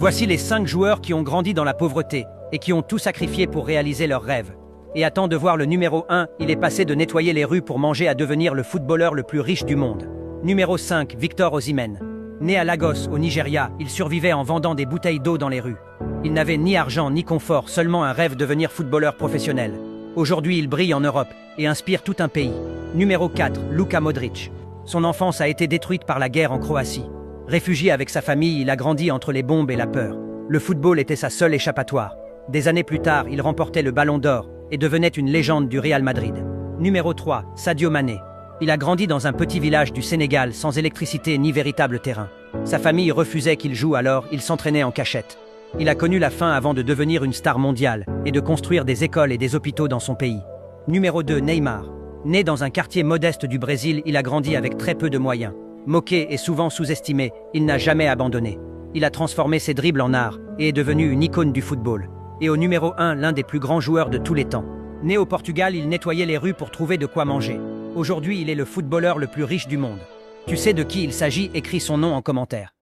Voici les 5 joueurs qui ont grandi dans la pauvreté et qui ont tout sacrifié pour réaliser leurs rêves. Et attends de voir le numéro 1, il est passé de nettoyer les rues pour manger à devenir le footballeur le plus riche du monde. Numéro 5, Victor Osimhen. Né à Lagos, au Nigeria, il survivait en vendant des bouteilles d'eau dans les rues. Il n'avait ni argent ni confort, seulement un rêve de devenir footballeur professionnel. Aujourd'hui, il brille en Europe et inspire tout un pays. Numéro 4, Luka Modric. Son enfance a été détruite par la guerre en Croatie. Réfugié avec sa famille, il a grandi entre les bombes et la peur. Le football était sa seule échappatoire. Des années plus tard, il remportait le Ballon d'Or et devenait une légende du Real Madrid. Numéro 3, Sadio Mané. Il a grandi dans un petit village du Sénégal sans électricité ni véritable terrain. Sa famille refusait qu'il joue, alors il s'entraînait en cachette. Il a connu la faim avant de devenir une star mondiale et de construire des écoles et des hôpitaux dans son pays. Numéro 2, Neymar. Né dans un quartier modeste du Brésil, il a grandi avec très peu de moyens. Moqué et souvent sous-estimé, il n'a jamais abandonné. Il a transformé ses dribbles en art et est devenu une icône du football. Et au numéro 1, l'un des plus grands joueurs de tous les temps. Né au Portugal, il nettoyait les rues pour trouver de quoi manger. Aujourd'hui, il est le footballeur le plus riche du monde. Tu sais de qui il s'agit? Écris son nom en commentaire.